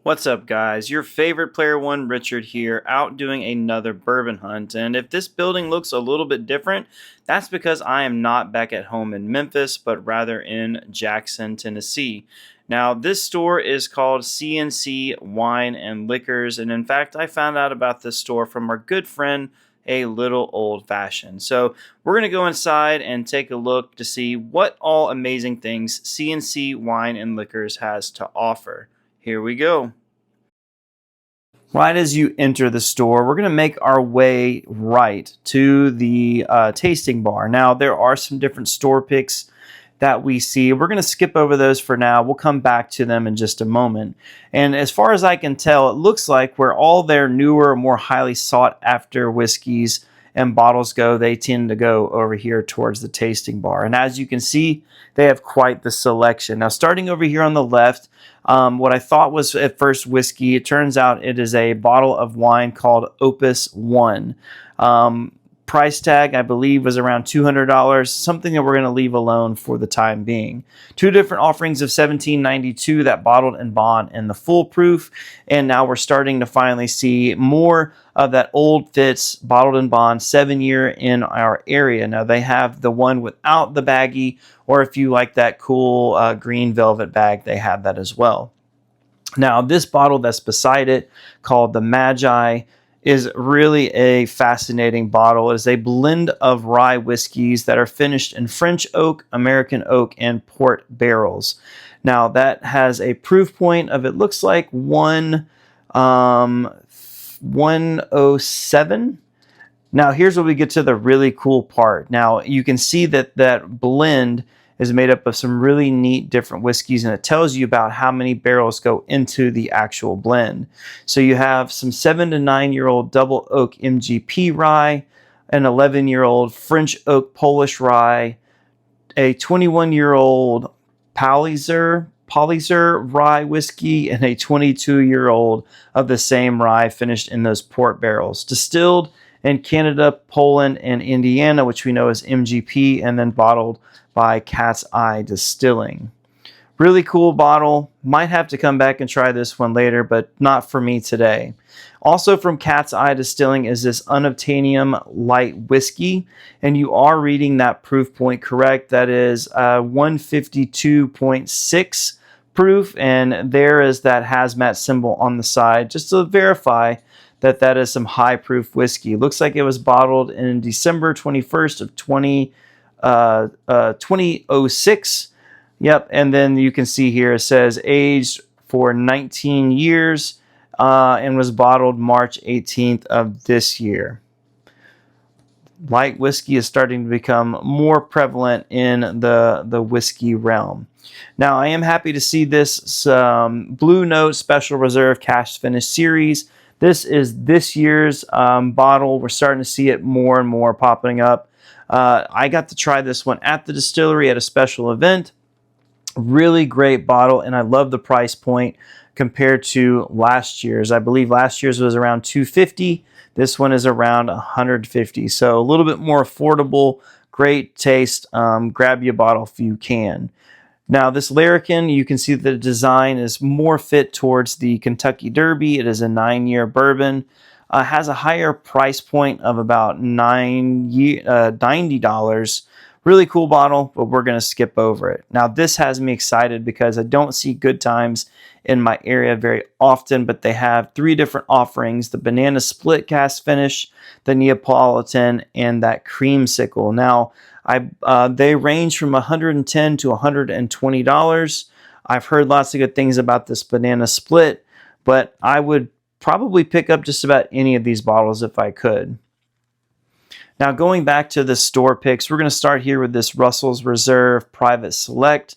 What's up, guys? Your favorite player one, Richard here, out doing another bourbon hunt. And if this building looks a little bit different, that's because I am not back at home in Memphis, but rather in Jackson, Tennessee. Now, this store is called C&C Wine and Liquors, and in fact, I found out about this store from our good friend, A Little Old Fashioned. So we're going to go inside and take a look to see what all amazing things C&C Wine and Liquors has to offer. Here we go. Right as you enter the store, we're going to make our way right to the tasting bar. Now, there are some different store picks that we see. We're going to skip over those for now. We'll come back to them in just a moment. And as far as I can tell, it looks like where all their newer, more highly sought after whiskeys and bottles go, they tend to go over here towards the tasting bar. And as you can see, they have quite the selection. Now, starting over here on the left, what I thought was at first whiskey, it turns out it is a bottle of wine called Opus One. Price tag, I believe, was around $200, something that we're going to leave alone for the time being. Two different offerings of $17.92, that bottled and bond and the full proof. And now we're starting to finally see more of that Old Fitz bottled and bond 7-year in our area. Now they have the one without the baggie, or if you like that cool green velvet bag, they have that as well. Now this bottle that's beside it, called the Magi, is really a fascinating bottle. It is a blend of rye whiskeys that are finished in French oak, American oak, and port barrels. Now that has a proof point of, it looks like 107. Now here's where we get to the really cool part. Now you can see that that blend is made up of some really neat different whiskeys, and it tells you about how many barrels go into the actual blend. So you have some 7 to 9-year-old double oak MGP rye, an 11-year-old French oak Polish rye, a 21-year-old Palliser rye whiskey, and a 22-year-old of the same rye finished in those port barrels. Distilled in Canada, Poland, and Indiana, which we know as MGP, and then bottled by Cat's Eye Distilling. Really cool bottle. Might have to come back and try this one later, but not for me today. Also from Cat's Eye Distilling is this Unobtainium Light Whiskey, and you are reading that proof point correct. That is 152.6 proof, and there is that hazmat symbol on the side just to verify that that is some high proof whiskey. Looks like it was bottled in December 21st of 2006. Yep, and then you can see here it says aged for 19 years and was bottled March 18th of this year. Light whiskey is starting to become more prevalent in the whiskey realm. Now, I am happy to see this Blue Note Special Reserve Cask Finish Series. This is this year's bottle. We're starting to see it more and more popping up. I got to try this one at the distillery at a special event. Really great bottle, and I love the price point compared to last year's. I believe last year's was around $250. This one is around $150, so a little bit more affordable. Great taste. Grab you a bottle if you can. Now this Larrikin, you can see the design is more fit towards the Kentucky Derby. It is a 9-year bourbon. Has a higher price point of about $90. Really cool bottle, but we're going to skip over it. Now, this has me excited because I don't see Good Times in my area very often, but they have 3 different offerings: the Banana Split Cask Finish, the Neapolitan, and that Creamsicle. Now, they range from $110 to $120. I've heard lots of good things about this Banana Split, but I would probably pick up just about any of these bottles if I could. Now, going back to the store picks, we're going to start here with this Russell's Reserve Private Select.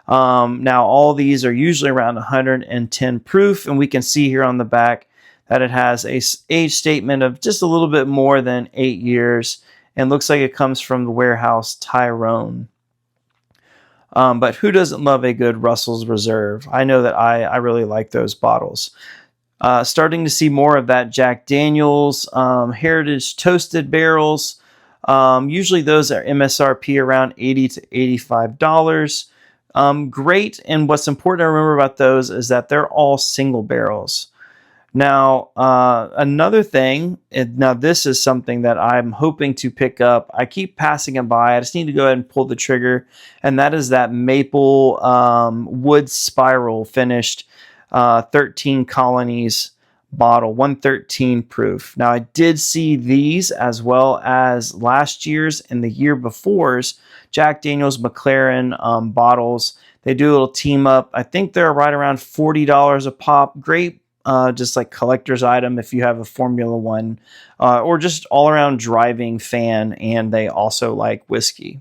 Now, all these are usually around 110 proof, and we can see here on the back that it has a age statement of just a little bit more than 8 years, and looks like it comes from the warehouse Tyrone. But who doesn't love a good Russell's Reserve? I know that I really like those bottles. Starting to see more of that Jack Daniel's Heritage Toasted Barrels. Usually those are MSRP around $80 to $85. Great. And what's important to remember about those is that they're all single barrels. Now, another thing, and now this is something that I'm hoping to pick up. I keep passing it by. I just need to go ahead and pull the trigger, and that is that maple wood spiral finished 13 colonies bottle, 113 proof. Now, I did see these as well as last year's and the year before's Jack Daniel's McLaren bottles. They do a little team up. I think they're right around $40 a pop. Great. Just like collector's item if you have a Formula One or just all around driving fan and they also like whiskey.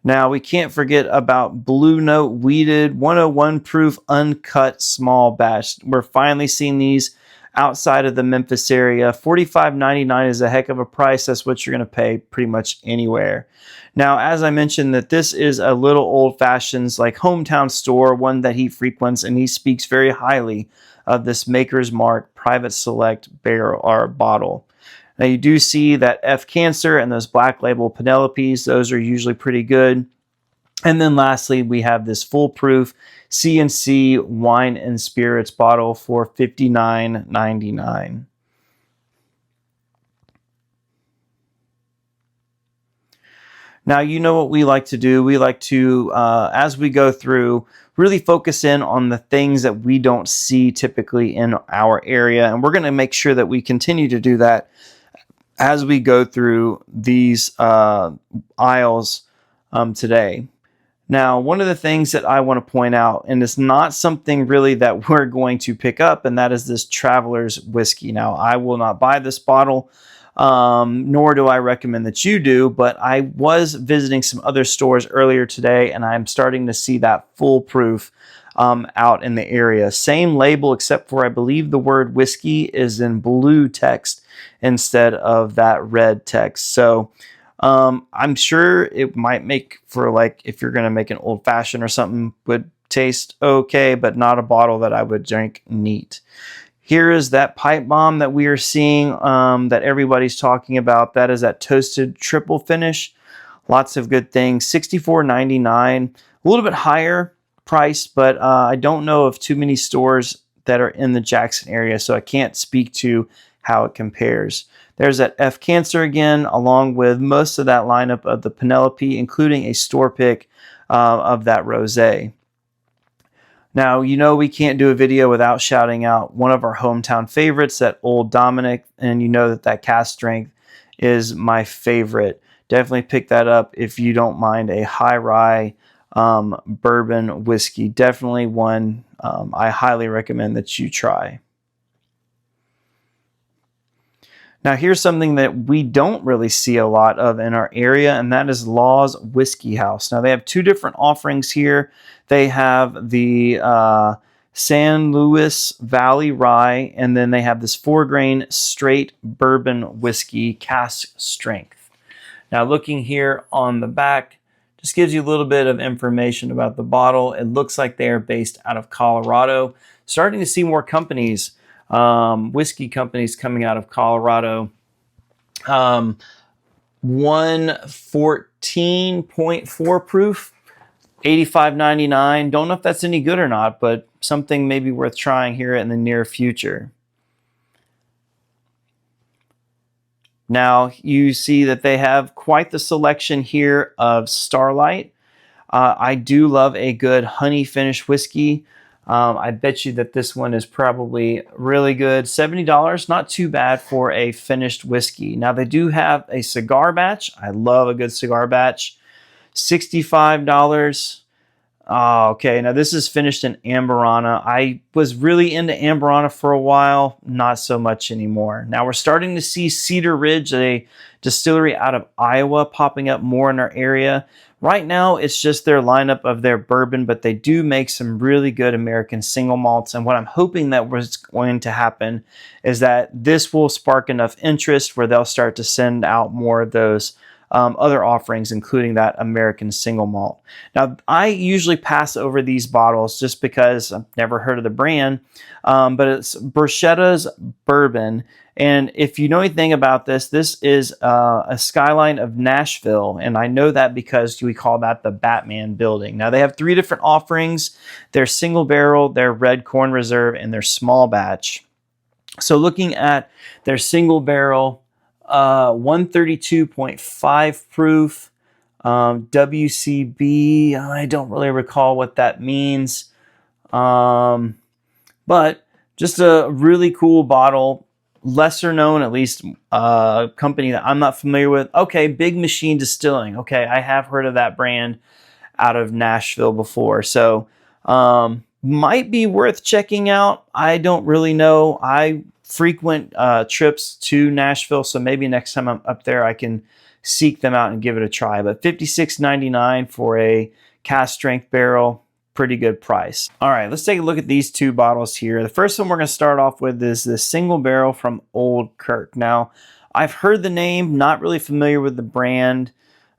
Now we can't forget about Blue Note Weeded 101 proof uncut small batch. We're finally seeing these outside of the Memphis area. $45.99 is a heck of a price. That's what you're going to pay pretty much anywhere. Now, as I mentioned, that this is a little old fashioned, like hometown store, one that he frequents, and he speaks very highly of this Maker's Mark Private Select barrel or bottle. Now, you do see that F Cancer and those Black Label Penelopes. Those are usually pretty good. And then lastly, we have this foolproof C&C Wine and Spirits bottle for $59.99. Now, you know what we like to do. We like to, as we go through, really focus in on the things that we don't see typically in our area. And we're going to make sure that we continue to do that as we go through these aisles today. Now, one of the things that I want to point out, and it's not something really that we're going to pick up, and that is this Traveler's Whiskey. Now, I will not buy this bottle, nor do I recommend that you do, but I was visiting some other stores earlier today, and I'm starting to see that foolproof out in the area. Same label, except for I believe the word whiskey is in blue text instead of that red text. So I'm sure it might make for, like, if you're going to make an old fashioned or something, would taste okay, but not a bottle that I would drink neat. Here is that pipe bomb that we are seeing that everybody's talking about. That is that toasted triple finish. Lots of good things. $64.99, a little bit higher price, but I don't know of too many stores that are in the Jackson area, so I can't speak to how it compares. There's that F Cancer again, along with most of that lineup of the Penelope, including a store pick of that rosé. Now, you know we can't do a video without shouting out one of our hometown favorites, that Old Dominic, and you know that that cask strength is my favorite. Definitely pick that up if you don't mind a high rye bourbon whiskey. Definitely one I highly recommend that you try. Now, here's something that we don't really see a lot of in our area, and that is Law's Whiskey House. Now, they have two different offerings here. They have the San Luis Valley Rye, and then they have this 4-grain straight bourbon whiskey, cask strength. Now, looking here on the back, just gives you a little bit of information about the bottle. It looks like they are based out of Colorado. Starting to see more companies, whiskey companies coming out of Colorado. 114.4 proof, $85.99. Don't know if that's any good or not, but something maybe worth trying here in the near future. Now, you see that they have quite the selection here of Starlight. I do love a good honey finish whiskey. I bet you that this one is probably really good. $70, not too bad for a finished whiskey. Now, they do have a cigar batch. I love a good cigar batch. $65. Oh, okay, now this is finished in Amburana. I was really into Amburana for a while, not so much anymore. Now we're starting to see Cedar Ridge, a distillery out of Iowa, popping up more in our area. Right now, it's just their lineup of their bourbon, but they do make some really good American single malts. And what I'm hoping that was going to happen is that this will spark enough interest where they'll start to send out more of those other offerings, including that American single malt. Now, I usually pass over these bottles just because I've never heard of the brand, but it's Bruschetta's Bourbon. And if you know anything about this, this is a skyline of Nashville. And I know that because we call that the Batman building. Now, they have 3 different offerings. Their single barrel, their red corn reserve, and their small batch. So looking at their single barrel, 132.5 proof, WCB, I don't really recall what that means. But just a really cool bottle, lesser known, at least company that I'm not familiar with. Okay, Big Machine Distilling. Okay, I have heard of that brand out of Nashville before. So might be worth checking out. I don't really know. I frequent trips to Nashville, so maybe next time I'm up there I can seek them out and give it a try. But $56.99 for a cast strength barrel, pretty good price. All right, let's take a look at these 2 bottles here. The first one we're going to start off with is the single barrel from Old Kirk. Now, I've heard the name, not really familiar with the brand.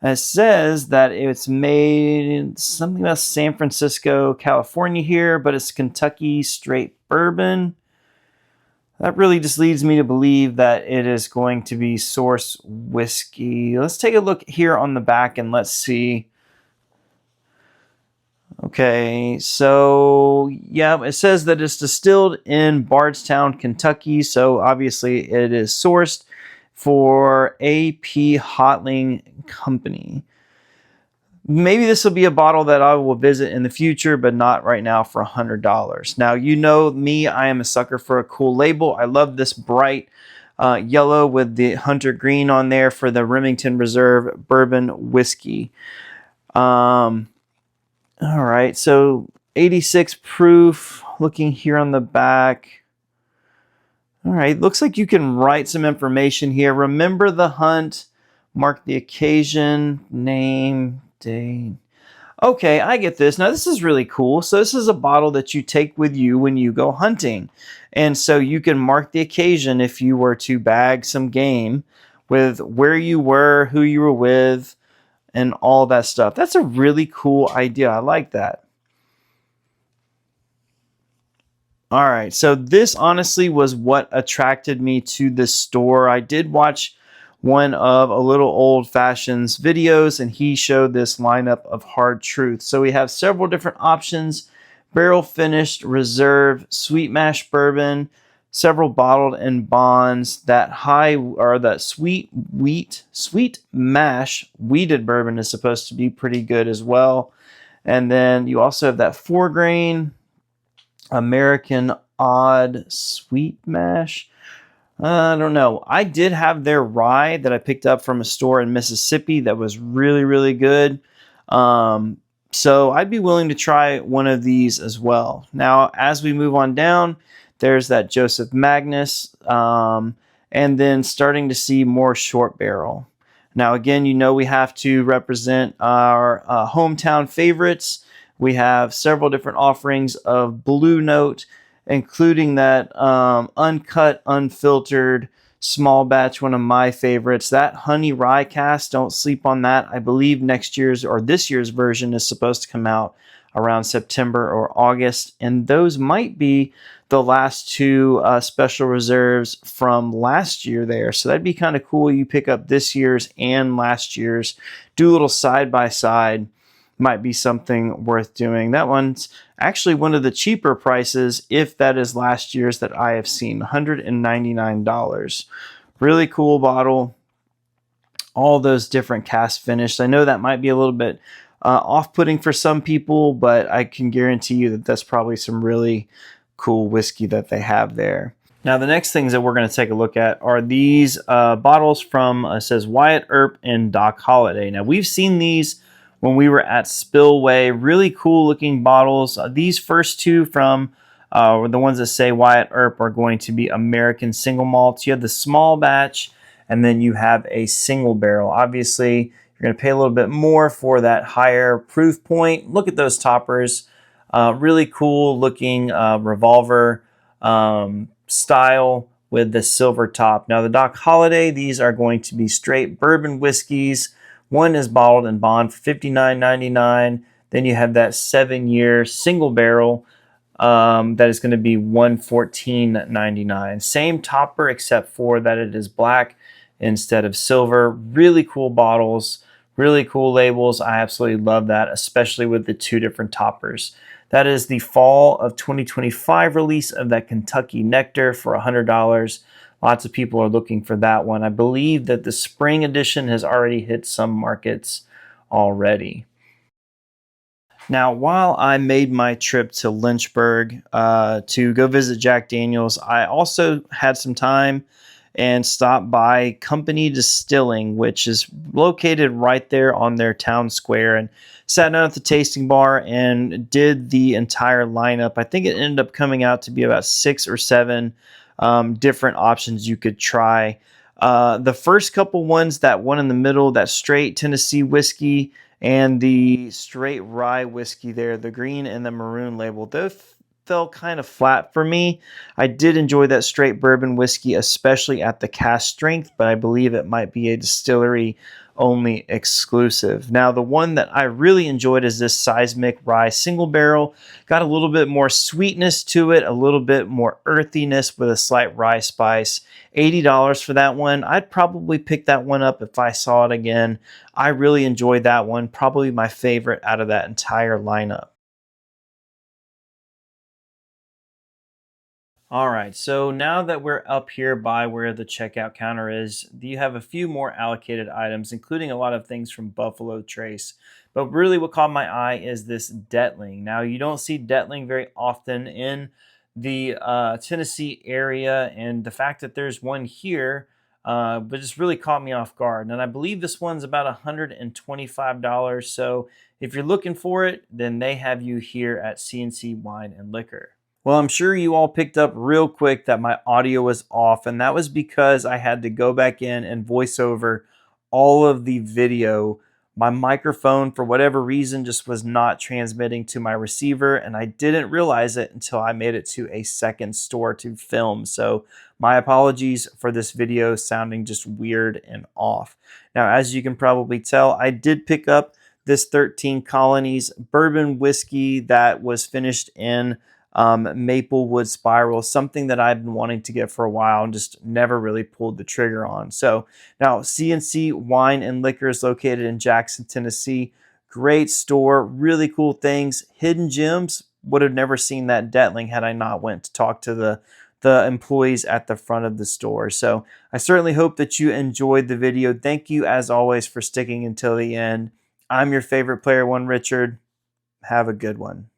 It says that it's made something about San Francisco, California here, but it's Kentucky straight bourbon. That really just leads me to believe that it is going to be source whiskey. Let's take a look here on the back and let's see. Okay, so yeah, it says that it's distilled in Bardstown, Kentucky. So obviously it is sourced for A.P. Hotling Company. Maybe this will be a bottle that I will visit in the future, but not right now for $100. Now, you know me, I am a sucker for a cool label. I love this bright yellow with the hunter green on there for the Remington Reserve Bourbon Whiskey. All right, so 86 proof, looking here on the back. All right, looks like you can write some information here. Remember the hunt, mark the occasion, name, date. Okay, I get this. Now, this is really cool. So this is a bottle that you take with you when you go hunting. And so you can mark the occasion if you were to bag some game with where you were, who you were with, and all that stuff. That's a really cool idea. I like that. All right, so this honestly was what attracted me to this store. I did watch one of a little old fashions videos, and he showed this lineup of Hard Truth. So we have several different options: barrel finished, reserve, sweet mash bourbon, several bottled and bonds. That sweet mash wheated bourbon is supposed to be pretty good as well. And then you also have that 4-grain American Odd Sweet Mash. I don't know. I did have their rye that I picked up from a store in Mississippi that was really, really good. So I'd be willing to try one of these as well. Now, as we move on down, there's that Joseph Magnus, and then starting to see more short barrel. Now, again, you know we have to represent our hometown favorites. We have several different offerings of Blue Note, including that uncut, unfiltered small batch, one of my favorites. That honey rye cask, don't sleep on that. I believe next year's or this year's version is supposed to come out around September or August, and those might be the last 2 special reserves from last year there. So that'd be kind of cool. You pick up this year's and last year's, do a little side by side. Might be something worth doing. That one's actually one of the cheaper prices, if that is last year's, that I have seen, $199. Really cool bottle. All those different cast finishes. I know that might be a little bit off-putting for some people, but I can guarantee you that that's probably some really cool whiskey that they have there. Now, the next things that we're going to take a look at are these bottles from, it says Wyatt Earp and Doc Holliday. Now, we've seen these when we were at Spillway. Really cool looking bottles. These first 2 from the ones that say Wyatt Earp are going to be American single malts. You have the small batch, and then you have a single barrel. Obviously, you're going to pay a little bit more for that higher proof point. Look at those toppers. Really cool looking revolver style with the silver top. Now, the Doc Holliday, these are going to be straight bourbon whiskeys One is bottled in bond for $59.99. Then you have that 7-year single barrel that is going to be $114.99. Same topper except for that it is black instead of silver. Really cool bottles, really cool labels. I absolutely love that, especially with the two different toppers. That is the fall of 2025 release of that Kentucky Nectar for $100. Lots of people are looking for that one. I believe that the spring edition has already hit some markets already. Now, while I made my trip to Lynchburg to go visit Jack Daniels, I also had some time and stopped by Company Distilling, which is located right there on their town square, and sat down at the tasting bar and did the entire lineup. I think it ended up coming out to be about 6 or 7 different options you could try. The first couple ones, that one in the middle, that straight Tennessee whiskey, and the straight rye whiskey there, the green and the maroon label, those fell kind of flat for me. I did enjoy that straight bourbon whiskey, especially at the cask strength, but I believe it might be a distillery only exclusive. Now, the one that I really enjoyed is this Seismic Rye Single Barrel. Got a little bit more sweetness to it, a little bit more earthiness with a slight rye spice. $80 for that one. I'd probably pick that one up if I saw it again. I really enjoyed that one. Probably my favorite out of that entire lineup. All right, so now that we're up here by where the checkout counter is, you have a few more allocated items, including a lot of things from Buffalo Trace. But really what caught my eye is this Detling. Now, you don't see Detling very often in the Tennessee area, and the fact that there's one here, but just really caught me off guard. And I believe this one's about $125, so if you're looking for it, then they have you here at C&C Wine and Liquor. Well, I'm sure you all picked up real quick that my audio was off, and that was because I had to go back in and voice over all of the video. My microphone, for whatever reason, just was not transmitting to my receiver, and I didn't realize it until I made it to a second store to film. So my apologies for this video sounding just weird and off. Now, as you can probably tell, I did pick up this 13 Colonies bourbon whiskey that was finished in Maplewood Spiral, something that I've been wanting to get for a while and just never really pulled the trigger on. So now C&C Wine and Liquor is located in Jackson, Tennessee. Great store, really cool things, hidden gems. Would have never seen that Detling had I not went to talk to the employees at the front of the store. So I certainly hope that you enjoyed the video. Thank you as always for sticking until the end. I'm your favorite player one, Richard. Have a good one.